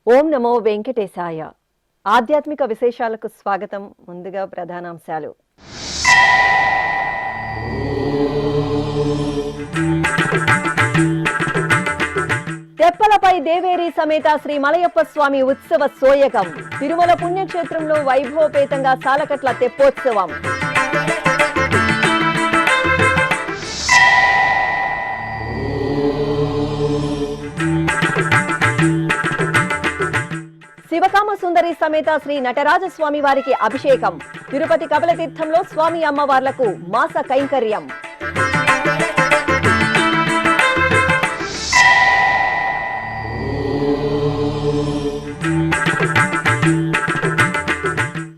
ఓం నమో వెంకటేశాయ. ఆధ్యాత్మిక విశేషాలకు స్వాగతం. ముందుగా ప్రధానాంశాలు. తెప్పలపై దేవేరి సమేత శ్రీ మలయప్ప స్వామి ఉత్సవ సోయగం. తిరుమల పుణ్యక్షేత్రంలో వైభవపేతంగా సాలకట్ల తెప్పోత్సవం. శివకామ సుందరి సమేత శ్రీ నటరాజస్వామి వారికి అభిషేకం. తిరుపతి కపిలతీర్థంలో స్వామి అమ్మవార్లకు మాస కైంకర్యం.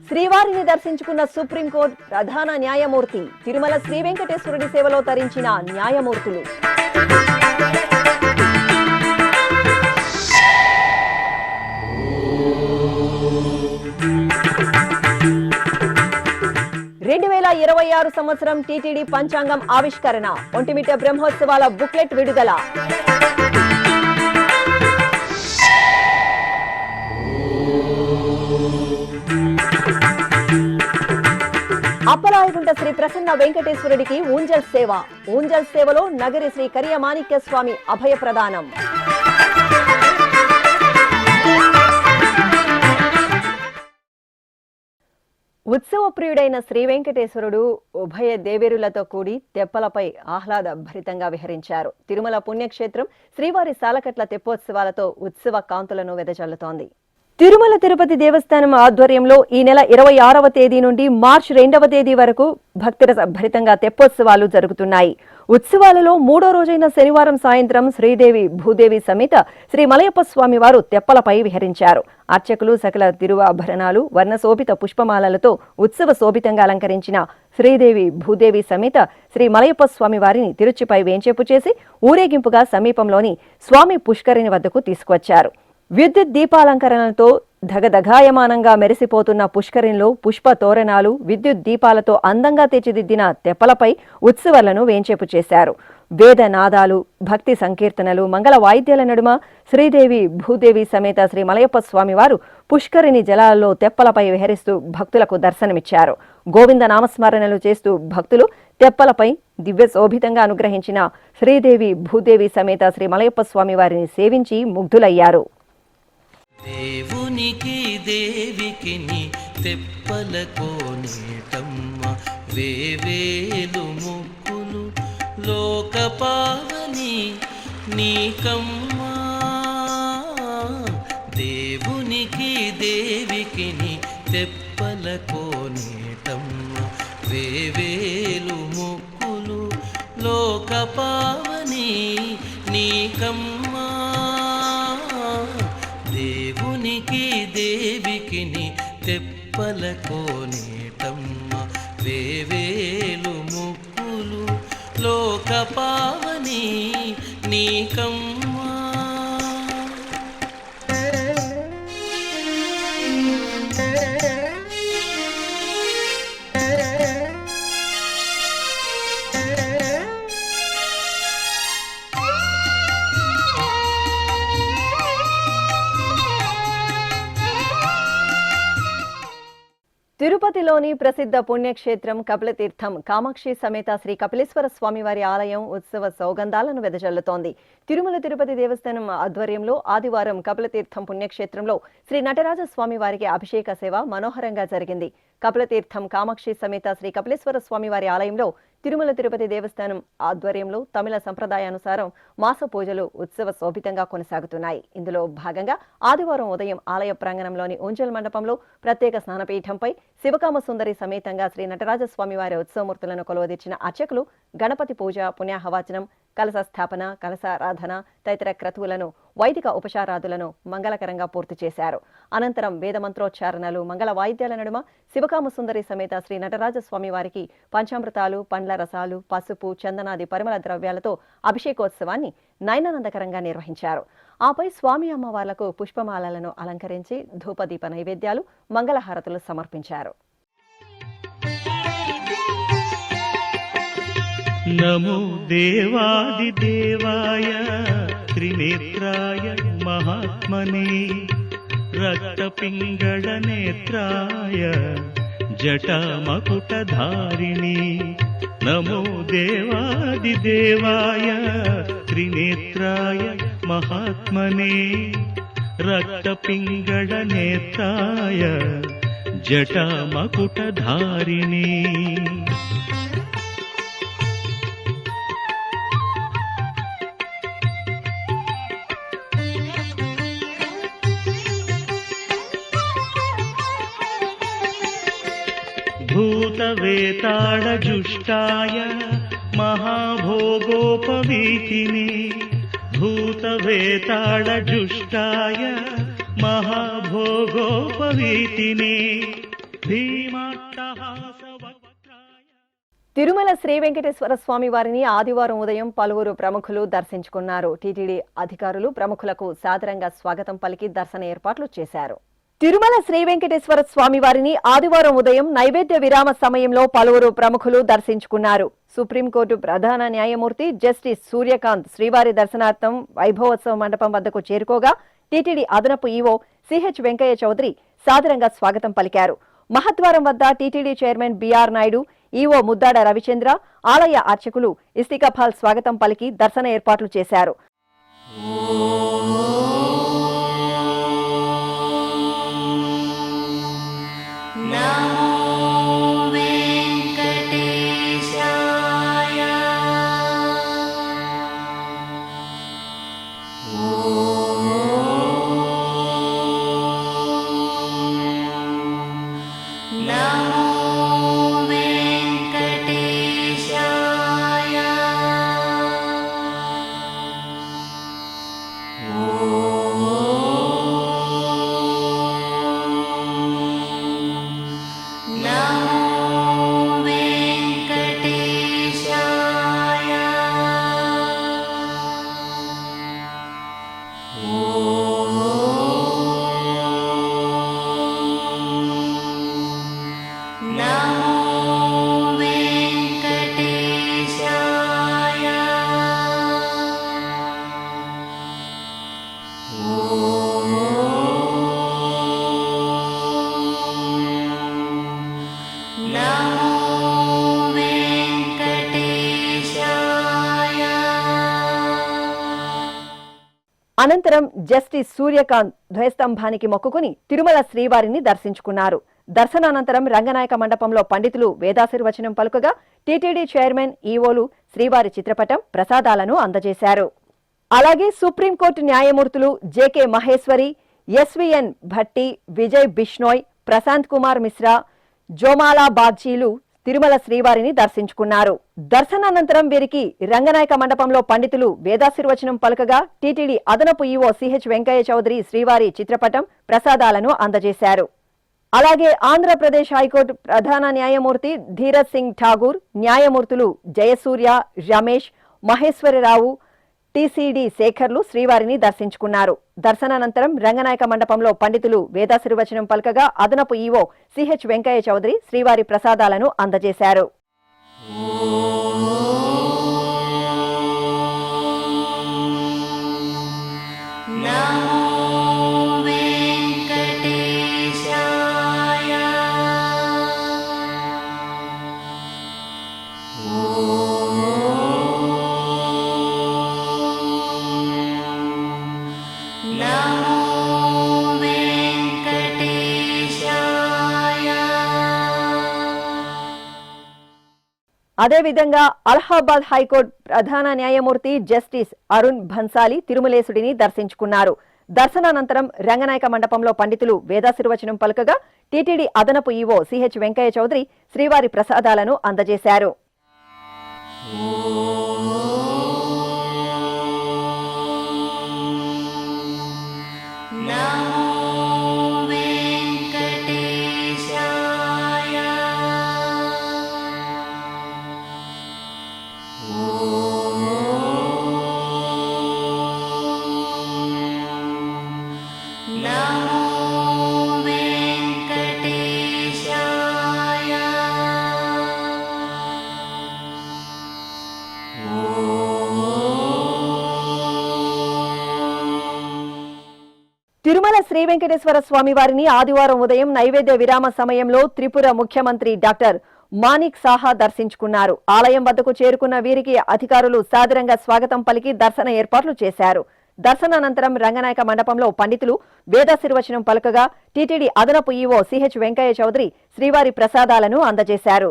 శ్రీవారిని దర్శించుకున్న సుప్రీంకోర్టు ప్రధాన న్యాయమూర్తి. తిరుమల శ్రీ వెంకటేశ్వరుడి సేవలో తరించిన న్యాయమూర్తులు. సంవత్సరం టీటీడీ పంచాంగం ఆవిష్కరణ. ఒంటిమిట్ట బ్రహ్మోత్సవాల బుక్లెట్ విడుదల. అప్పలాయగుంట శ్రీ ప్రసన్న వెంకటేశ్వరుడికి ఊంజల్ సేవ. ఊంజల్ సేవలో నగరి శ్రీ కరియమాణిక్య స్వామి అభయ ప్రదానం. ఉత్సవ ప్రియుడైన శ్రీ వెంకటేశ్వరుడు ఉభయ దేవేరులతో కూడి తెప్పలపై ఆహ్లాద భరితంగా విహరించారు. తిరుమల పుణ్యక్షేత్రం శ్రీవారి సాలకట్ల తెప్పోత్సవాలతో ఉత్సవ కాంతులను వెదజల్లుతోంది. తిరుమల తిరుపతి దేవస్థానం ఆధ్వర్యంలో ఈ నెల 26వ తేదీ నుండి మార్చి 2వ తేదీ వరకు భక్తిరస భరితంగా తెప్పోత్సవాలు జరుగుతున్నాయి. ఉత్సవాలలో 3వ రోజైన శనివారం సాయంత్రం శ్రీదేవి భూదేవి సమేత శ్రీ మలయప్ప స్వామి వారు తెప్పలపై విహరించారు. అర్చకులు సకల తిరువాభరణాలు వర్ణశోభిత పుష్పమాలలతో ఉత్సవ శోభితంగా అలంకరించిన శ్రీదేవి భూదేవి సమేత శ్రీ మలయప్ప స్వామి వారిని తిరుచిపై వేంచేపు చేసి ఊరేగింపుగా సమీపంలోని స్వామి పుష్కరిణి వద్దకు తీసుకువచ్చారు. విద్యుత్ దీపాలంకరణలతో ధగధగాయమానంగా మెరిసిపోతున్న పుష్కరిణిలో పుష్ప తోరణాలు, విద్యుత్ దీపాలతో అందంగా తీర్చిదిద్దిన తెప్పలపై ఉత్సవాలను వేంచేపు చేశారు. వేద నాదాలు, భక్తి సంకీర్తనలు, మంగళ వాయిద్యాల నడుమ శ్రీదేవి భూదేవి సమేత శ్రీ మలయప్ప స్వామి వారు పుష్కరిణి జలాల్లో తెప్పలపై విహరిస్తూ భక్తులకు దర్శనమిచ్చారు. గోవింద నామస్మరణలు చేస్తూ భక్తులు తెప్పలపై దివ్య శోభితంగా అనుగ్రహించిన శ్రీదేవి భూదేవి సమేత శ్రీ మలయప్ప స్వామి వారిని సేవించి ముగ్ధులయ్యారు. దేవునికి దేవికి తెప్పలకోనేటమ్మ వేవేలు ముక్కులు లోకపావని నీకమ్మా. దేవునికి దేవికి తెప్పలకోనేటమ్మ వేవేలు ముక్కులు లోకపావని నీకమ్మా. దేవునికి దేవికి తెప్పలకోనేటమ్మ వేవేలు ముక్కులు లోకపావని నీకమ్మా. తిరుపతిలోని ప్రసిద్ధ పుణ్యక్షేత్రం కపిలతీర్థం కామాక్షి సమేత శ్రీ కపిలేశ్వర స్వామివారి ఆలయం ఉత్సవ సౌగంధాలను వెదజల్లుతోంది. తిరుమల తిరుపతి దేవస్థానం ఆధ్వర్యంలో ఆదివారం కపిలతీర్థం పుణ్యక్షేత్రంలో శ్రీ నటరాజ స్వామి వారికి అభిషేక సేవ మనోహరంగా జరిగింది. కపిలతీర్థం కామాక్షి సమేత శ్రీ కపిలేశ్వర స్వామివారి ఆలయంలో తిరుమల తిరుపతి దేవస్థానం ఆధ్వర్యంలో తమిళ సంప్రదాయానుసారం మాస పూజలు ఉత్సవ శోభితంగా కొనసాగుతున్నాయి. ఇందులో భాగంగా ఆదివారం ఉదయం ఆలయ ప్రాంగణంలోని ఊంజల్ మండపంలో ప్రత్యేక స్నానపీఠంపై శివకామ సుందరి సమేతంగా శ్రీ నటరాజస్వామి వారి ఉత్సవమూర్తులను కొలువదీర్చిన అర్చకులు గణపతి పూజ, పుణ్యాహవాచనం, కలశ స్థాపన, కలశారాధన తదితర క్రతువులను, వైదిక ఉపచారాదులను మంగళకరంగా పూర్తి చేశారు. అనంతరం వేదమంత్రోచ్చారణలు, మంగళ వాయిద్యాల నడుమ శివకామ సుందరి సమేత శ్రీ నటరాజస్వామి వారికి పంచామృతాలు, పండ్ల రసాలు, పసుపు, చందనాది పరిమళ ద్రవ్యాలతో అభిషేకోత్సవాన్ని నయనానందకరంగా నిర్వహించారు. ఆపై స్వామి అమ్మవార్లకు పుష్పమాలలను అలంకరించి ధూపదీప నైవేద్యాలు, మంగళహారతులు సమర్పించారు. నమో దేవాదిదేవాయ త్రినేత్రాయ మహాత్మనే రక్తపింగళనేత్రాయ జటామకుటధారిణి. నమో దేవాదిదేవాయ త్రినేత్రాయ మహాత్మనే రక్తపింగళనేత్రాయ జటామకుటధారిణి. భూతవేతాళజుష్టాయ మహాభోగోపవీతిని. భూతవేతాళజుష్టాయ మహాభోగోపవీతిని. భీమాట్టహాసవక్త్రాయ. తిరుమల శ్రీ వెంకటేశ్వర స్వామి వారిని ఆదివారం ఉదయం పలువురు ప్రముఖులు దర్శించుకున్నారు. టీటీడీ అధికారులు ప్రముఖులకు సాదరంగా స్వాగతం పలికి దర్శన ఏర్పాట్లు చేశారు. తిరుమల శ్రీ వెంకటేశ్వర స్వామి వారిని ఆదివారం ఉదయం నైవేద్య విరామ సమయంలో పలువురు ప్రముఖులు దర్శించుకున్నారు. సుప్రీంకోర్టు ప్రధాన న్యాయమూర్తి జస్టిస్ సూర్యకాంత్ శ్రీవారి దర్శనార్థం వైభవోత్సవ మండపం వద్దకు చేరుకోగా టీటీడీ అదనపు ఈవో సిహెచ్ వెంకయ్య చౌదరి సాదరంగా స్వాగతం పలికారు. మహద్వారం వద్ద TTD chairman BR Naidu, EO Muddada Ravichandra, ఆలయ అర్చకులు ఇస్తికఫాల్ స్వాగతం పలికి దర్శన ఏర్పాట్లు చేశారు. అనంతరం జస్టిస్ సూర్యకాంత్ ధ్వజస్తంభానికి మొక్కుకుని తిరుమల శ్రీవారిని దర్శించుకున్నారు. దర్శనానంతరం రంగనాయక మండపంలో పండితులు వేదాశీర్వచనం పలుకగా టీటీడీ చైర్మన్, ఈవోలు శ్రీవారి చిత్రపటం, ప్రసాదాలను అందజేశారు. అలాగే సుప్రీంకోర్టు న్యాయమూర్తులు జేకే మహేశ్వరి, ఎస్వీఎన్ భట్టి, విజయ్ బిష్నోయ్, ప్రశాంత్ కుమార్ మిశ్రా, జోమాలా బాగ్జీలు తిరుమల శ్రీవారిని దర్శించుకున్నారు. దర్శనానంతరం వీరికి రంగనాయక మండపంలో పండితులు వేదాశీర్వచనం పలుకగా టీటీడీ అదనపు ఈవో సిహెచ్ వెంకయ్య చౌదరి శ్రీవారి చిత్రపటం, ప్రసాదాలను అందజేశారు. అలాగే ఆంధ్రప్రదేశ్ హైకోర్టు ప్రధాన న్యాయమూర్తి ధీరజ్ సింగ్ ఠాగూర్, న్యాయమూర్తులు జయసూర్య, రమేష్, మహేశ్వరరావు, టీసీడీ శేఖర్లు శ్రీవారిని దర్శించుకున్నారు. దర్శనానంతరం రంగనాయక మండపంలో పండితులు వేదాశీర్వచనం పలకగా అదనపు ఈవో సిహెచ్ వెంకయ్య చౌదరి శ్రీవారి ప్రసాదాలను అందజేశారు. అదేవిధంగా అలహాబాద్ హైకోర్టు ప్రధాన న్యాయమూర్తి జస్టిస్ అరుణ్ భన్సాలి తిరుమలేశుడిని దర్శించుకున్నారు. దర్శనానంతరం రంగనాయక మండపంలో పండితులు వేదాశీర్వచనం పలుకగా టీటీడీ అదనపు ఈవో సిహెచ్ వెంకయ్య చౌదరి శ్రీవారి ప్రసాదాలను అందజేశారు. తిరుమల శ్రీ వెంకటేశ్వర స్వామి వారిని ఆదివారం ఉదయం నైవేద్య విరామ సమయంలో త్రిపుర ముఖ్యమంత్రి డాక్టర్ మానిక్ సాహా దర్శించుకున్నారు. ఆలయం వద్దకు చేరుకున్న వీరికి అధికారులు సాదరంగా స్వాగతం పలికి దర్శన ఏర్పాట్లు చేశారు. దర్శనానంతరం రంగనాయక మండపంలో పండితులు వేదాశీర్వచనం పలుకగా టీటీడీ అదనపు ఈవో సిహెచ్ వెంకయ్య చౌదరి శ్రీవారి ప్రసాదాలను అందజేశారు.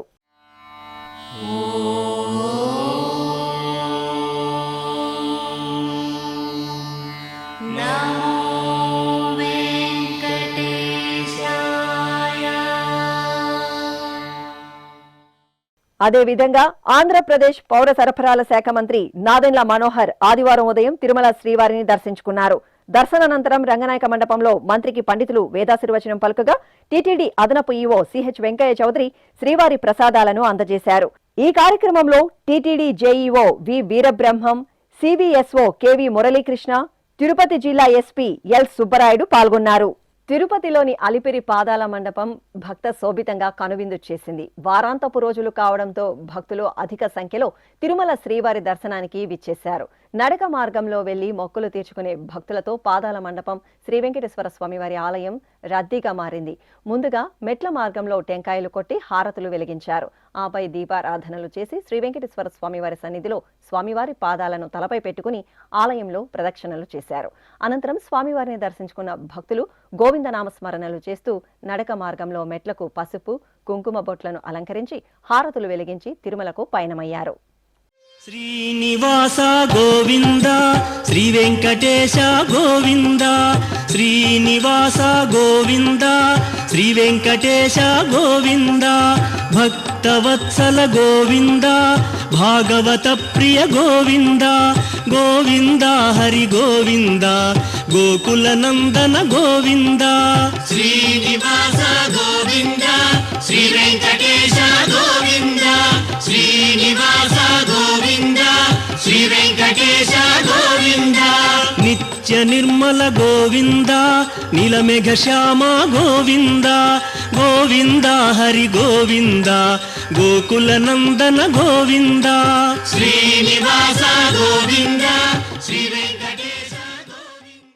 అదేవిధంగా ఆంధ్రప్రదేశ్ పౌర సరఫరాల శాఖ మంత్రి నాదెండ్ల మనోహర్ ఆదివారం ఉదయం తిరుమల శ్రీవారిని దర్శించుకున్నారు. దర్శనానంతరం రంగనాయక మండపంలో మంత్రికి పండితులు వేదాశీర్వచనం పలుకగా టీటీడీ అదనపు ఈవో సిహెచ్ వెంకయ్య చౌదరి శ్రీవారి ప్రసాదాలను అందజేశారు. ఈ కార్యక్రమంలో టీటీడీ జేఈఓ వి వీరబ్రహ్మం, సివిఎస్ఓ కెవి మురళీకృష్ణ, తిరుపతి జిల్లా ఎస్పీ ఎల్ సుబ్బరాయుడు పాల్గొన్నారు. తిరుపతిలోని అలిపిరి పాదాల మండపం భక్త శోభితంగా కనువిందు చేసింది. వారాంతపు రోజులు కావడంతో భక్తులు అధిక సంఖ్యలో తిరుమల శ్రీవారి దర్శనానికి విచ్చేశారు. నడక మార్గంలో వెళ్లి మొక్కులు తీర్చుకునే భక్తులతో పాదాల మండపం శ్రీ వెంకటేశ్వర స్వామివారి ఆలయం రద్దీగా మారింది. ముందుగా మెట్ల మార్గంలో టెంకాయలు కొట్టి హారతులు వెలిగించారు. ఆపై దీపారాధనలు చేసి శ్రీ వెంకటేశ్వర స్వామివారి సన్నిధిలో స్వామివారి పాదాలను తలపై పెట్టుకుని ఆలయంలో ప్రదక్షిణలు చేశారు. అనంతరం స్వామివారిని దర్శించుకున్న భక్తులు గోవిందనామస్మరణలు చేస్తూ నడక మార్గంలో మెట్లకు పసుపు, కుంకుమ బొట్లను అలంకరించి హారతులు వెలిగించి తిరుమలకు పయనమయ్యారు. శ్రీనివాస గోవింద శ్రీ వెంకటేశ గోవింద, శ్రీనివాస గోవింద శ్రీ వెంకటేశ గోవింద, భక్తవత్సల గోవింద భాగవత ప్రియ గోవింద, గోవింద హరి గోవింద గోకుల నందన గోవింద. శ్రీనివాస గోవింద శ్రీ వెంకటేశ గోవింద, శ్రీనివాస గోవింద శ్రీ వెంకటేశ గోవింద, నిత్య నిర్మల గోవింద నీలమేఘ శ్యామ గోవింద, గోవింద హరి గోవింద గోకుల నందన గోవింద. శ్రీనివాస గోవింద శ్రీ వెంకటేశ గోవింద.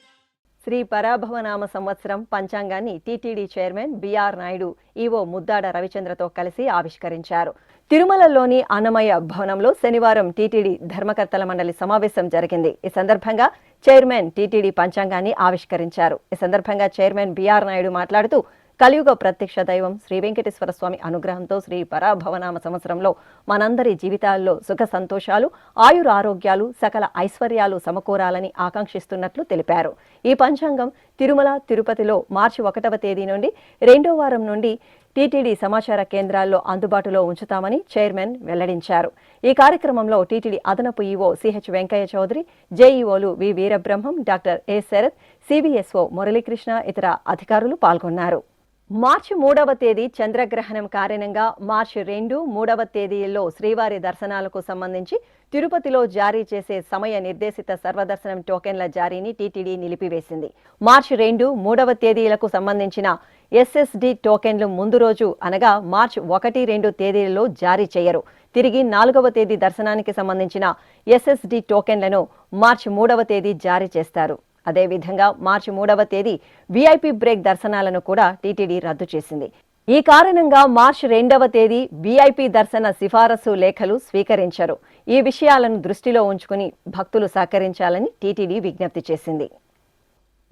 శ్రీ పరాభవనామ సంవత్సరం పంచాంగాన్ని TTD chairman BR Naidu EO Muddada రవిచంద్రతో కలిసి ఆవిష్కరించారు. తిరుమలలోని అన్నమయ్య భవనంలో శనివారం టీటీడీ ధర్మకర్తల మండలి సమావేశం జరిగింది. ఈ సందర్భంగా చైర్మన్ టీటీడీ పంచాంగాన్ని ఆవిష్కరించారు. ఈ సందర్భంగా చైర్మన్ బిఆర్ నాయుడు మాట్లాడుతూ కలియుగ ప్రత్యక్ష దైవం శ్రీ వెంకటేశ్వర స్వామి అనుగ్రహంతో శ్రీ పరాభవనామ సంవత్సరంలో మనందరి జీవితాల్లో సుఖ సంతోషాలు, ఆయుర ఆరోగ్యాలు, సకల ఐశ్వర్యాలు సమకూరాలని ఆకాంక్షిస్తున్నట్లు తెలిపారు. ఈ పంచాంగం తిరుమల, తిరుపతిలో మార్చి 1వ తేదీ నుండి 2వ వారం నుండి టీటీడీ సమాచార కేంద్రాల్లో అందుబాటులో ఉంచుతామని చైర్మన్ వెల్లడించారు. ఈ కార్యక్రమంలో టీటీడీ అదనపు ఈవో సిహెచ్ వెంకయ్య చౌదరి, జేఈఓలు V Veerabrahmam, doctor A Sarath, సిబిఎస్ఓ మురళీకృష్ణ, ఇతర అధికారులు పాల్గొన్నారు. మార్చి 3వ తేదీ చంద్రగ్రహణం కారణంగా మార్చి 2, 3వ తేదీల్లో శ్రీవారి దర్శనాలకు సంబంధించి తిరుపతిలో జారీ చేసే సమయ నిర్దేశిత సర్వదర్శనం టోకెన్ల జారీని టీటీడీ నిలిపివేసింది. మార్చి 2, 3వ తేదీలకు సంబంధించిన ఎస్ఎస్డి టోకెన్లు ముందు రోజు అనగా మార్చి 1, 2 తేదీలలో జారీ చేయరు. తిరిగి 4వ తేదీ దర్శనానికి సంబంధించిన ఎస్ఎస్డి టోకెన్లను మార్చి 3వ తేదీ జారీ చేస్తారు. అదేవిధంగా మార్చి 3వ తేదీ వీఐపీ బ్రేక్ దర్శనాలను కూడా టీటీడీ రద్దు చేసింది. ఈ కారణంగా మార్చి 2వ తేదీ వీఐపీ దర్శన సిఫారసు లేఖలు స్వీకరించరు. ఈ విషయాలను దృష్టిలో ఉంచుకుని భక్తులు సహకరించాలని టీటీడీ విజ్ఞప్తి చేసింది.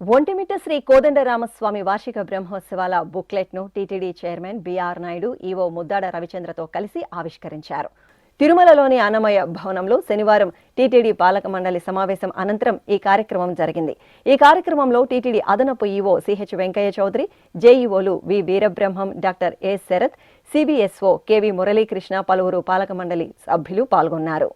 ఒంటిమిట్ట శ్రీ కోదండరామస్వామి వార్షిక బ్రహ్మోత్సవాల బుక్లెట్ను TTD chairman BR Naidu EO Muddada రవిచంద్రతో కలిసి ఆవిష్కరించారు. తిరుమలలోని అన్నమయ్య భవనంలో శనివారం టీటీడీ పాలక మండలి సమావేశం అనంతరం ఈ కార్యక్రమం జరిగింది. ఈ కార్యక్రమంలో టీటీడీ అదనపు ఈవో సిహెచ్ వెంకయ్య చౌదరి, జేఈఓలు V Veerabrahmam, doctor A Sarath, సిబిఎస్ఓ కెవి మురళీకృష్ణ, పలువురు పాలక మండలి సభ్యులు పాల్గొన్నారు.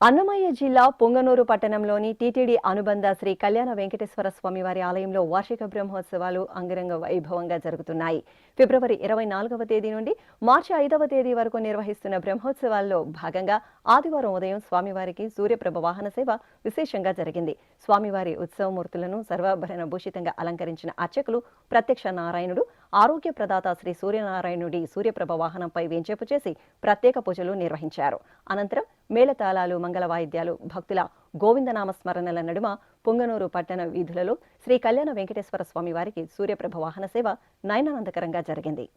అన్నమయ్య జిల్లా పొంగనూరు పట్టణంలోని టీటీడీ అనుబంధ శ్రీ కళ్యాణ వెంకటేశ్వర స్వామివారి ఆలయంలో వార్షిక బ్రహ్మోత్సవాలు అంగరంగ వైభవంగా జరుగుతున్నాయి. ఫిబ్రవరి 24వ తేదీ నుండి మార్చి 5వ తేదీ వరకు నిర్వహిస్తున్న బ్రహ్మోత్సవాల్లో భాగంగా ఆదివారం ఉదయం స్వామివారికి సూర్యప్రభ వాహన సేవ విశేషంగా జరిగింది. స్వామివారి ఉత్సవమూర్తులను సర్వాభరణ భూషితంగా అలంకరించిన అర్చకులు ప్రత్యక్ష నారాయణుడు, ఆరోగ్య ప్రదాత శ్రీ సూర్యనారాయణుడి సూర్యప్రభ వాహనంపై వేంచేపు చేసి ప్రత్యేక పూజలు నిర్వహించారు. అనంతరం మేళతాళాలు, మంగళ వాయిద్యాలు, భక్తుల గోవిందనామ స్మరణల నడుమ పుంగనూరు పట్టణ వీధులలో శ్రీ కళ్యాణ వెంకటేశ్వర స్వామి వారికి సూర్యప్రభ వాహన సేవ నయనానందకరంగా జరిగింది.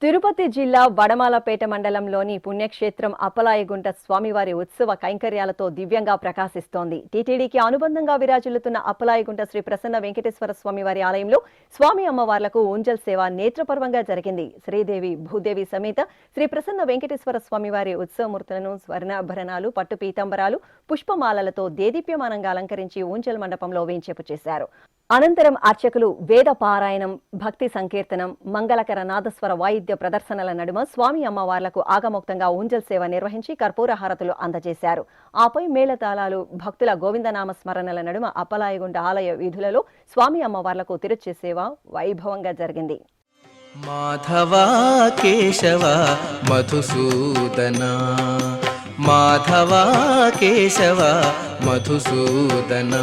తిరుపతి జిల్లా వడమాలపేట మండలంలోని పుణ్యక్షేత్రం అప్పలాయగుంట స్వామివారి ఉత్సవ కైంకర్యాలతో దివ్యంగా ప్రకాశిస్తోంది. టీటీడీకి అనుబంధంగా విరాజిల్లుతున్న అప్పలాయగుంట శ్రీ ప్రసన్న వెంకటేశ్వర స్వామివారి ఆలయంలో స్వామి అమ్మవార్లకు ఊంజల్ సేవ నేత్రపర్వంగా జరిగింది. శ్రీదేవి, భూదేవి సమేత శ్రీ ప్రసన్న వెంకటేశ్వర స్వామివారి ఉత్సవమూర్తులను స్వర్ణాభరణాలు, పట్టు పీతాంబరాలు, పుష్పమాలలతో దేదీప్యమానంగా అలంకరించి ఊంజల్ మండపంలో వేంచేపు చేశారు. అనంతరం అర్చకులు వేద పారాయణం, భక్తి సంకీర్తనం, మంగళకర నాదస్వర వాయిద్య ప్రదర్శనల నడుమ స్వామి అమ్మవార్లకు ఆగమోక్తంగా ఊంజల్ సేవ నిర్వహించి కర్పూర హారతులు అందజేశారు. ఆపై మేళతాళాలు, భక్తుల గోవిందనామ స్మరణల నడుమ అప్పలాయగుంట ఆలయ వీధులలో స్వామి అమ్మవార్లకు తిరుచి సేవ వైభవంగా జరిగింది. మాధవా కేశవ మధుసూదన, మాధవా కేశవ మధుసూదన,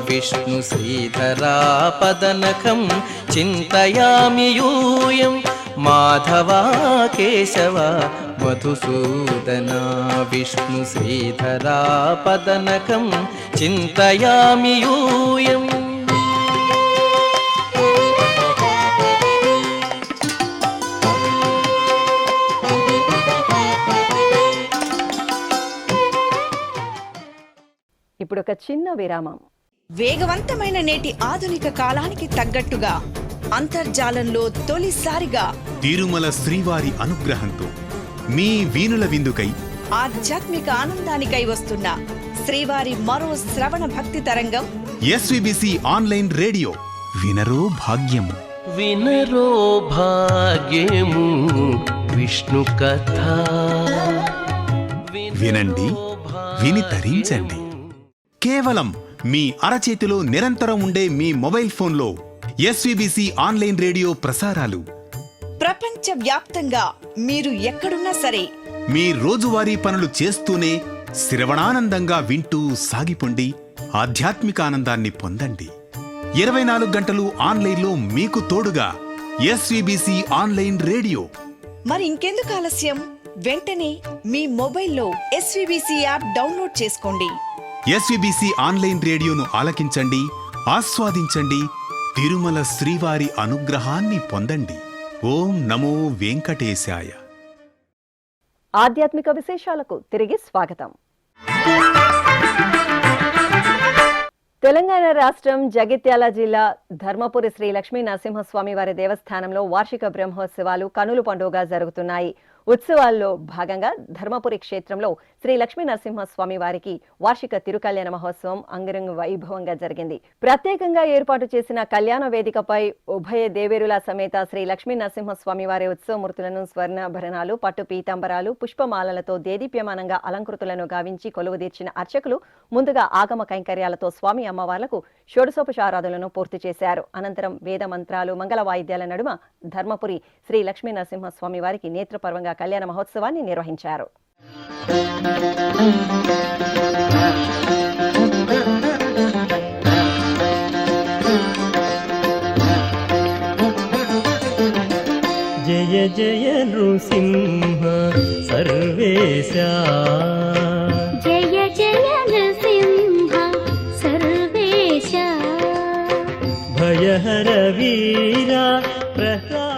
విష్ణు శ్రీధరా పదనకం చింతయామి యూయం. మాధవా కేశవ మధుసూదన, విష్ణు శ్రీధరా పదనకం చింతయామి యూయం. ఇప్పుడు ఒక చిన్న విరామం. వేగవంతమైన నేటి ఆధునిక కాలానికి తగ్గట్టుగా అంతర్జాలంలో తొలిసారిగా తిరుమల శ్రీవారి అనుగ్రహంతో మీ వీణుల విందుకై ఆధ్యాత్మిక ఆనందానికై వస్తున్న శ్రీవారి మరో శ్రవణ భక్తి తరంగం ఎస్విబిసి ఆన్లైన్ రేడియో. వినరో భాగ్యము, వినరో భాగ్యము విష్ణు కథ. వినండి, విని తరించండి. కేవలం మీ అరచేతిలో నిరంతరం ఉండే మీ మొబైల్ ఫోన్లో ఎస్విబిసి ఆన్లైన్ రేడియో ప్రసారాలు ప్రపంచ వ్యాప్తంగా మీరు ఎక్కడున్నా సరే మీ రోజువారీ పనులు చేస్తూనే శ్రవణానందంగా వింటూ సాగిపోండి, ఆధ్యాత్మిక ఆనందాన్ని పొందండి. 24 గంటలు ఆన్లైన్లో మీకు తోడుగా ఎస్విబిసి ఆన్లైన్ రేడియో. మరి ఇంకెందుకు ఆలస్యం? వెంటనే మీ మొబైల్లో ఎస్విబిసి యాప్ డౌన్లోడ్ చేసుకోండి. ఎస్విబిసి ఆన్లైన్ రేడియోను ఆలకించండి, ఆస్వాదించండి, తిరుమల శ్రీవారి అనుగ్రహాన్ని పొందండి. ఓం నమో వెంకటేశాయ. ఆధ్యాత్మిక విశేషాలకు తిరిగి స్వాగతం. తెలంగాణ రాష్ట్రం జగిత్యాల జిల్లా ధర్మపురి శ్రీ లక్ష్మీ నరసింహస్వామి వారి దేవస్థానంలో వార్షిక బ్రహ్మోత్సవాలు కనుల పండుగగా జరుగుతున్నాయి. ఉత్సవాల్లో భాగంగా ధర్మపురి క్షేత్రంలో శ్రీ లక్ష్మీ నరసింహస్వామి వారికి వార్షిక తిరుకల్యాణ మహోత్సవం అంగరంగ వైభవంగా జరిగింది. ప్రత్యేకంగా ఏర్పాటు చేసిన కళ్యాణ వేదికపై ఉభయ దేవేరుల సమేత శ్రీ లక్ష్మీ నరసింహస్వామి వారి ఉత్సవమూర్తులను స్వర్ణాభరణాలు, పట్టు పీతాంబరాలు, పుష్పమాలలతో దేదీప్యమానంగా అలంకృతులను గావించి కొలువుదీర్చిన అర్చకులు ముందుగా ఆగమ కైంకర్యాలతో స్వామి అమ్మవార్లకు షోడశోపచారాధులను పూర్తి చేశారు. అనంతరం వేద మంత్రాలు, మంగళ వాయిద్యాల నడుమ ధర్మపురి శ్రీ లక్ష్మీ నరసింహస్వామి వారికి నేత్రపర్వంగా కళ్యాణ మహోత్సవాన్ని నిర్వహించారు. జయ జయ నృసింహ సర్వేశ, జయ జయ నృసింహ సర్వేశ, భయహర వీర ప్రసాద.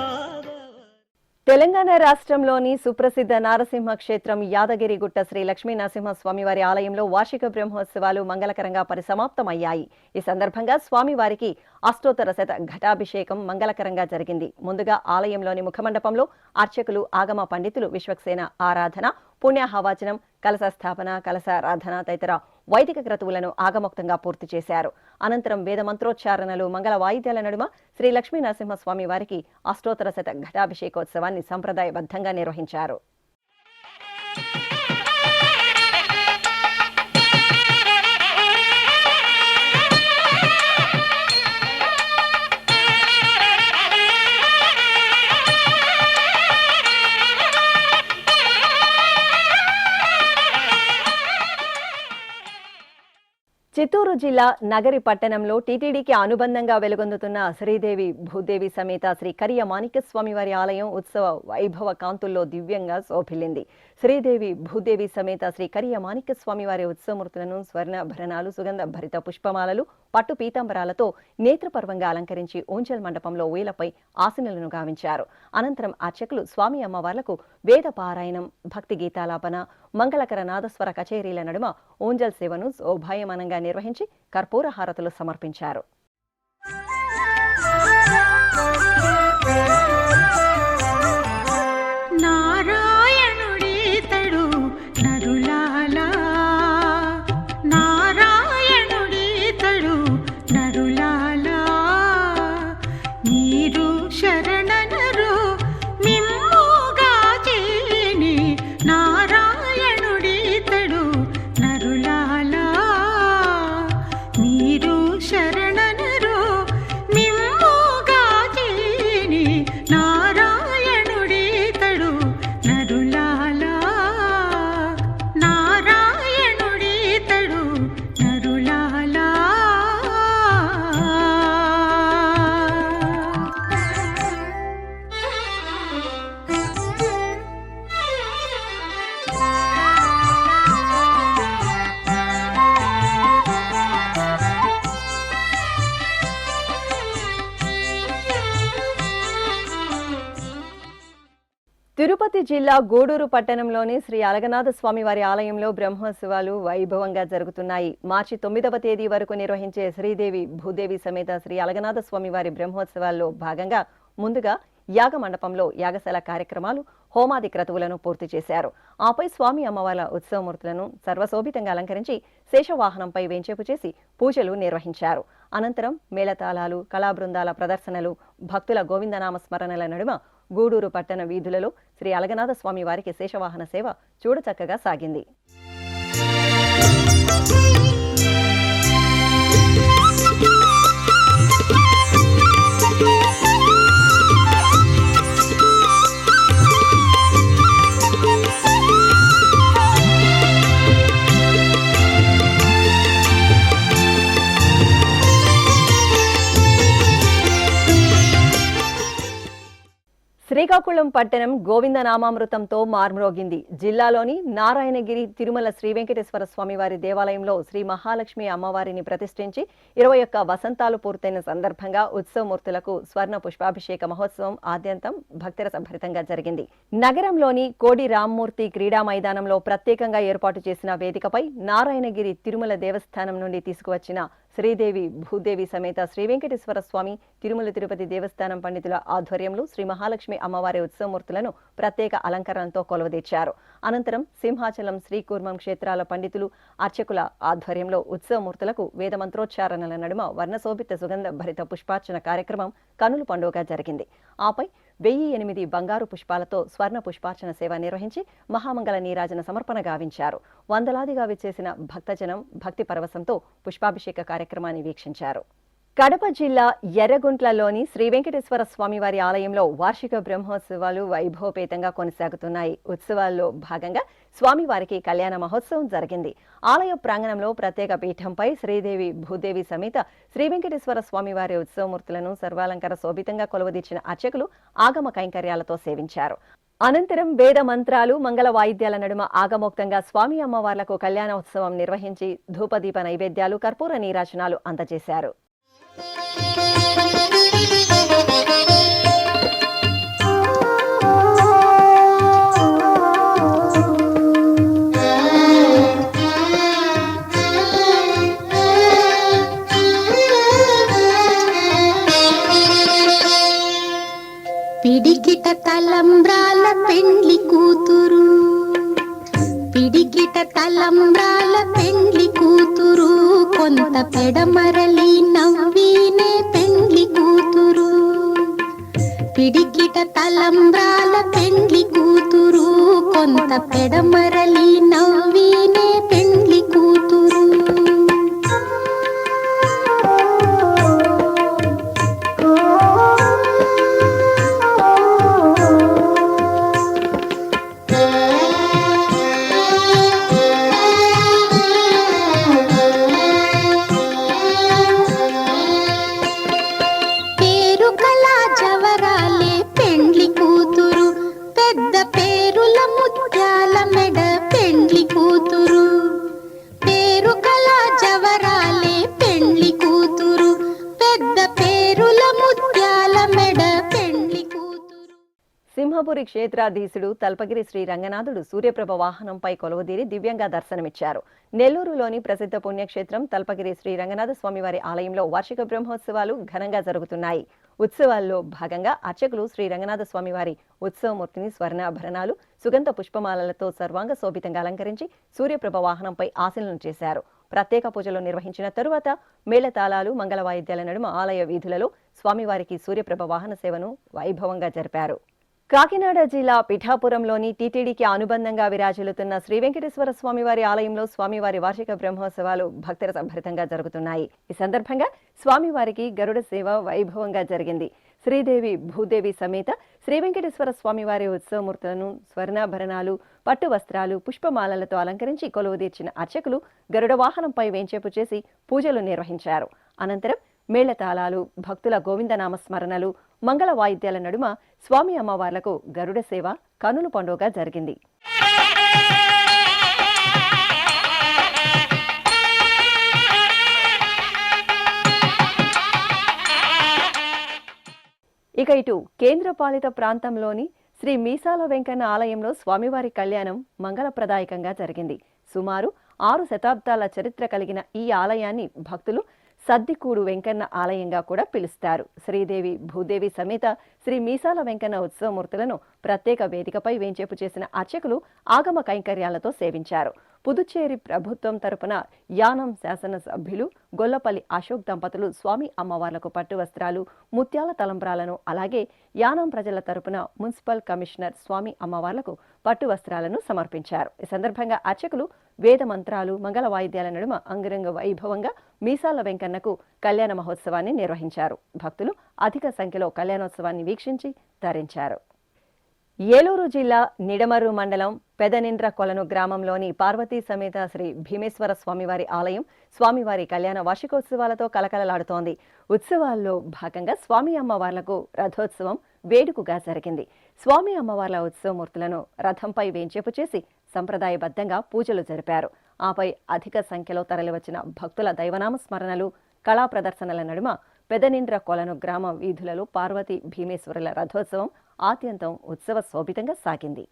తెలంగాణ రాష్ట్రంలోని సుప్రసిద్ధ నారసింహ క్షేత్రం యాదగిరిగుట్ట శ్రీ లక్ష్మీ నరసింహ స్వామివారి ఆలయంలో వార్షిక బ్రహ్మోత్సవాలు మంగళకరంగా పరిసమాప్తమయ్యాయి. ఈ సందర్భంగా స్వామివారికి అష్టోత్తర శత ఘటాభిషేకం మంగళకరంగా జరిగింది. ముందుగా ఆలయంలోని ముఖమండపంలో అర్చకులు, ఆగమ పండితులు విశ్వక్సేన ఆరాధన, పుణ్యాహవాచనం, కలశ స్థాపన, కలశారాధన తదితర వైదిక క్రతువులను ఆగమోక్తంగా పూర్తి చేశారు. అనంతరం వేద మంత్రోచ్చారణలు, మంగళ వాయిద్యాల నడుమ శ్రీ లక్ష్మీ నరసింహస్వామి వారికి అష్టోత్తర శత ఘటాభిషేకోత్సవాన్ని సంప్రదాయబద్ధంగా నిర్వహించారు. చిత్తూరు జిల్లా నగరి పట్టణంలో టీటీడీకి అనుబంధంగా వెలుగొందుతున్న శ్రీదేవి భూదేవి సమేత శ్రీ కరియ మాణిక్యస్వామి వారి ఆలయం ఉత్సవ వైభవ కాంతుల్లో దివ్యంగా శోభిల్లింది. శ్రీదేవి భూదేవి సమేత శ్రీ కరియ మాణిక్యస్వామి వారి ఉత్సవమూర్తులను స్వర్ణాభరణాలు, సుగంధ భరిత పుష్పమాలలు, పట్టు పీతాంబరాలతో నేత్రపర్వంగా అలంకరించి ఊంజల్ మండపంలో ఊయలపై ఆసీనులను గావించారు. అనంతరం అర్చకులు స్వామి అమ్మవార్లకు వేద పారాయణం, భక్తి గీతాలాపన, మంగళకర నాదస్వర కచేరీల నడుమ ఊంజల్ సేవను శోభాయమానంగా నిర్వహించి కర్పూర హారతులు సమర్పించారు. నారాయణుడీతడు నరులాలా, నారాయణుడీతడు నరులాలా, మీరు శరణనరు మిమ్ముగా చేని నారాయణుడీతడు నరులాలా, మీరు శరణనరు మిమ్ముగా చేని నారాయణుడీతడు నరులాలా, నారాయణుడీతడు నరులాలా. తిరుపతి జిల్లా గూడూరు పట్టణంలోని శ్రీ అలగనాథ స్వామి వారి ఆలయంలో బ్రహ్మోత్సవాలు వైభవంగా జరుగుతున్నాయి. మార్చి 9వ తేదీ వరకు నిర్వహించే శ్రీదేవి భూదేవి సమేత శ్రీ అలగనాథ స్వామి వారి బ్రహ్మోత్సవాల్లో భాగంగా ముందుగా యాగ మండపంలో యాగశాల కార్యక్రమాలు, హోమాది క్రతువులను పూర్తి చేశారు. ఆపై స్వామి అమ్మవార్ల ఉత్సవమూర్తులను సర్వశోభితంగా అలంకరించి శేషవాహనంపై వేంచేపు చేసి పూజలు నిర్వహించారు. అనంతరం మేళతాళాలు, కళాబృందాల ప్రదర్శనలు, భక్తుల గోవిందనామ స్మరణల నడుమ గూడూరు పట్టణ వీధులలో శ్రీ అలగనాథ స్వామి వారికి శేషవాహన సేవ చూడచక్కగా సాగింది. శ్రీకాకుళం పట్టణం గోవిందనామామృతంతో మార్మ్రోగింది. జిల్లాలోని నారాయణగిరి తిరుమల శ్రీ వెంకటేశ్వర స్వామి వారి దేవాలయంలో శ్రీ మహాలక్ష్మి అమ్మవారిని ప్రతిష్ఠించి 21 వసంతాలు పూర్తయిన సందర్భంగా ఉత్సవమూర్తులకు స్వర్ణ పుష్పాభిషేక మహోత్సవం ఆద్యంతం భక్తిరసభరితంగా జరిగింది. నగరంలోని కోడి రామ్మూర్తి క్రీడా మైదానంలో ప్రత్యేకంగా ఏర్పాటు చేసిన వేదికపై నారాయణగిరి తిరుమల దేవస్థానం నుండి తీసుకువచ్చిన శ్రీదేవి భూదేవి సమేత శ్రీ వెంకటేశ్వర స్వామి, తిరుమల తిరుపతి దేవస్థానం పండితుల ఆధ్వర్యంలో శ్రీ మహాలక్ష్మి అమ్మవారి ఉత్సవమూర్తులను ప్రత్యేక అలంకరణతో కొలువుదీర్చారు. అనంతరం సింహాచలం, శ్రీకూర్మం క్షేత్రాల పండితులు, అర్చకుల ఆధ్వర్యంలో ఉత్సవమూర్తులకు వేదమంత్రోచ్చారణల నడుమ వర్ణశోభిత సుగంధ భరిత పుష్పార్చన కార్యక్రమం కనుల పండుగగా జరిగింది. ఆపై 1008 బంగారు పుష్పాలతో స్వర్ణ పుష్పార్చన సేవ నిర్వహించి మహామంగళ నీరాజన సమర్పణ గావించారు. వందలాదిగా విచ్చేసిన భక్తజనం భక్తి పరవశంతో పుష్పాభిషేక కార్యక్రమాన్ని వీక్షించారు. కడప జిల్లా ఎర్రగుంట్లలోని శ్రీ వెంకటేశ్వర స్వామి వారి ఆలయంలో వార్షిక బ్రహ్మోత్సవాలు వైభవపేతంగా కొనసాగుతున్నాయి. ఉత్సవాల్లో భాగంగా స్వామివారికి కళ్యాణ మహోత్సవం జరిగింది. ఆలయ ప్రాంగణంలో ప్రత్యేక పీఠంపై శ్రీదేవి భూదేవి సమేత శ్రీ వెంకటేశ్వర స్వామి వారి ఉత్సవమూర్తులను సర్వాలంకార శోభితంగా కొలువుదీర్చిన అర్చకులు ఆగమ కైంకర్యాలతో సేవించారు. అనంతరం వేద మంత్రాలు, మంగళ వాయిద్యాల నడుమ ఆగమోక్తంగా స్వామి అమ్మవార్లకు కళ్యాణోత్సవం నిర్వహించి ధూపదీప నైవేద్యాలు, కర్పూర నీరాజనాలు అందజేశారు. పిడికిట తలంబ్రాల పెండ్లి కూతురు, పిడికిట తలంబ్రాల పెండ్లి కూతురు, కొంత పెడమరలి నవ్వినే పెండ్లి కూతురు. పిడికిట తలంబ్రాల పెండ్లి కూతురు, కొంత పెడమరలి నవ్వినే పెండ్లి కూతురు. బ్రహ్మపురి క్షేత్రాధీశుడు తల్పగిరి శ్రీ రంగనాథుడు సూర్యప్రభ వాహనంపై కొలువుదీరి దివ్యంగా దర్శనమిచ్చారు. నెల్లూరులోని ప్రసిద్ధ పుణ్యక్షేత్రం తల్పగిరి శ్రీ రంగనాథ స్వామివారి ఆలయంలో వార్షిక బ్రహ్మోత్సవాలు ఘనంగా జరుగుతున్నాయి. ఉత్సవాల్లో భాగంగా అర్చకులు శ్రీ రంగనాథ స్వామివారి ఉత్సవమూర్తిని స్వర్ణాభరణాలు, సుగంధ పుష్పమాలలతో సర్వాంగ శోభితంగా అలంకరించి సూర్యప్రభ వాహనంపై ఆశీనులను చేశారు. ప్రత్యేక పూజలు నిర్వహించిన తరువాత మేళతాళాలు, మంగళ వాయిద్యాల నడుమ ఆలయ వీధులలో స్వామివారికి సూర్యప్రభ వాహన సేవను వైభవంగా జరిపారు. కాకినాడ జిల్లా పిఠాపురంలోని టీటీడీకి అనుబంధంగా విరాజిల్లుతున్న శ్రీ వెంకటేశ్వర స్వామివారి ఆలయంలో స్వామివారి వార్షిక బ్రహ్మోత్సవాలు భక్తుల సంభరితంగా జరుగుతున్నాయి. ఈ సందర్భంగా స్వామివారికి గరుడ సేవ వైభవంగా జరిగింది. శ్రీదేవి భూదేవి సమేత శ్రీ వెంకటేశ్వర స్వామివారి ఉత్సవమూర్తులను స్వర్ణాభరణాలు, పట్టు వస్త్రాలు, పుష్పమాలలతో అలంకరించి కొలువుదీర్చిన అర్చకులు గరుడ వాహనంపై వేంచేపు చేసి పూజలు నిర్వహించారు. అనంతరం మేళతాళాలు, భక్తుల గోవిందనామస్మరణలు, మంగళ వాయిద్యాల నడుమ స్వామి అమ్మవార్లకు గరుడ సేవ కనుల పండుగ జరిగింది. ఇక ఇటు కేంద్రపాలిత ప్రాంతంలోని శ్రీ మీసాల వెంకన్న ఆలయంలో స్వామివారి కళ్యాణం మంగళప్రదాయకంగా జరిగింది. సుమారు 6 శతాబ్దాల చరిత్ర కలిగిన ఈ ఆలయాన్ని భక్తులు సద్దికూడు వెంకన్న ఆలయంగా కూడా పిలుస్తారు. శ్రీదేవి భూదేవి సమేత శ్రీ మీసాల వెంకన్న ఉత్సవమూర్తులను ప్రత్యేక వేదికపై వేంచేపు చేసిన అర్చకులు ఆగమ కైంకర్యాలతో సేవించారు. పుదుచ్చేరి ప్రభుత్వం తరపున యానం శాసనసభ్యులు గొల్లపల్లి అశోక్ దంపతులు స్వామి అమ్మవార్లకు పట్టు వస్త్రాలు, ముత్యాల తలంబ్రాలను, అలాగే యానం ప్రజల తరపున మున్సిపల్ కమిషనర్ స్వామి అమ్మవార్లకు పట్టు వస్త్రాలను సమర్పించారు. ఈ సందర్భంగా అర్చకులు వేద మంత్రాలు, మంగళ వాయిద్యాల నడుమ అంగరంగ వైభవంగా మీసాల వెంకన్నకు కళ్యాణ మహోత్సవాన్ని నిర్వహించారు. భక్తులు అధిక సంఖ్యలో కళ్యాణోత్సవాన్ని వీక్షించి తరించారు. ఏలూరు జిల్లా నిడమర్రు మండలం పెదనిండ్ర కొలను గ్రామంలోని పార్వతీ సమేత శ్రీ భీమేశ్వర స్వామివారి ఆలయం స్వామివారి కళ్యాణ వార్షికోత్సవాలతో కలకలలాడుతోంది. ఉత్సవాల్లో భాగంగా స్వామి అమ్మవార్లకు రథోత్సవం వేడుకగా జరిగింది. స్వామి అమ్మవార్ల ఉత్సవమూర్తులను రథంపై వేంచేపు చేసి సంప్రదాయబద్ధంగా పూజలు జరిపారు. ఆపై అధిక సంఖ్యలో తరలివచ్చిన భక్తుల దైవనామ స్మరణలు, కళా ప్రదర్శనల నడుమ పెదనిండ్ర కొలను గ్రామ వీధులలో పార్వతీ భీమేశ్వరుల రథోత్సవం ఆద్యంతం ఉత్సవ శోభితంగా సాగింది.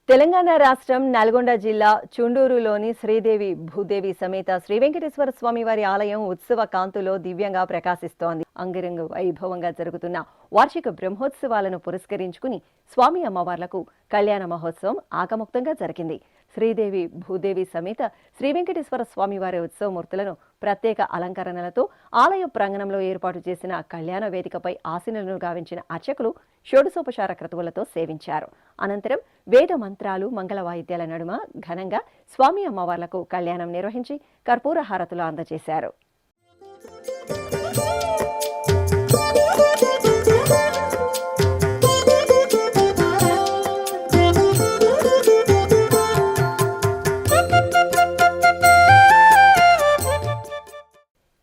తెలంగాణ రాష్ట్రం నల్గొండ జిల్లా చుండూరులోని శ్రీదేవి భూదేవి సమేత శ్రీ వెంకటేశ్వర స్వామివారి ఆలయం ఉత్సవ కాంతులో దివ్యంగా ప్రకాశిస్తోంది. అంగరంగ వైభవంగా జరుగుతున్న వార్షిక బ్రహ్మోత్సవాలను పురస్కరించుకుని స్వామి అమ్మవార్లకు కళ్యాణ మహోత్సవం ఆగముక్తంగా జరిగింది. శ్రీదేవి భూదేవి సమేత శ్రీ వెంకటేశ్వర స్వామివారి ఉత్సవమూర్తులను ప్రత్యేక అలంకరణలతో ఆలయ ప్రాంగణంలో ఏర్పాటు చేసిన కళ్యాణ వేదికపై ఆసీనులను గావించిన అర్చకులు షోడశోపచార క్రతువులతో సేవించారు. అనంతరం వేద మంత్రాలు, మంగళ వాయిద్యాల నడుమ ఘనంగా స్వామి అమ్మవార్లకు కళ్యాణం నిర్వహించి కర్పూర హారతులు అందజేశారు.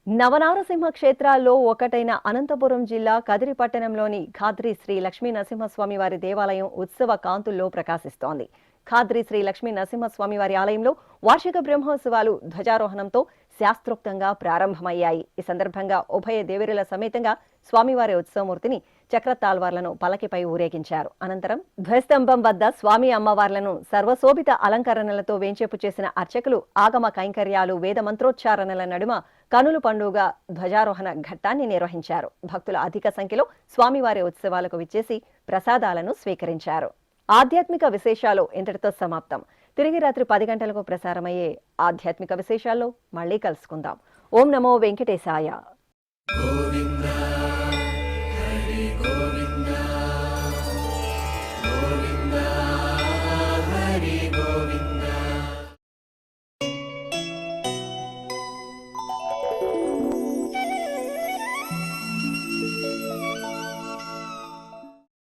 నవనారసింహ క్షేత్రాల్లో ఒకటైన అనంతపురం జిల్లా కదిరి పట్టణంలోని ఖాద్రి శ్రీ లక్ష్మీ నరసింహస్వామి వారి దేవాలయం ఉత్సవ కాంతుల్లో ప్రకాశిస్తోంది. ఖాద్రి శ్రీ లక్ష్మీ నరసింహస్వామి వారి ఆలయంలో వార్షిక బ్రహ్మోత్సవాలు ధ్వజారోహణంతో శాస్త్రోక్తంగా ప్రారంభమయ్యాయి. ఈ సందర్భంగా ఉభయ దేవేరుల సమేతంగా స్వామివారి ఉత్సవమూర్తిని చక్రతాల్వార్లను పలకిపై ఊరేగించారు. అనంతరం ధ్వజస్తంభం వద్ద స్వామి అమ్మవార్లను సర్వశోభిత అలంకరణలతో వేంచేపు చేసిన అర్చకులు ఆగమ కైంకర్యాలు, వేద మంత్రోచ్చారణల నడుమ కనుల పండుగ ధ్వజారోహణ ఘట్టాన్ని నిర్వహించారు. భక్తులు అధిక సంఖ్యలో స్వామివారి ఉత్సవాలకు విచ్చేసి ప్రసాదాలను స్వీకరించారు. ఆధ్యాత్మిక విశేషాలు ఇంతటితో సమాప్తం. తిరిగి రాత్రి 10 గంటలకు ప్రసారమయ్యే ఆధ్యాత్మిక విశేషాల్లో మళ్ళీ కలుసుకుందాం. ఓం నమో వెంకటేశాయ.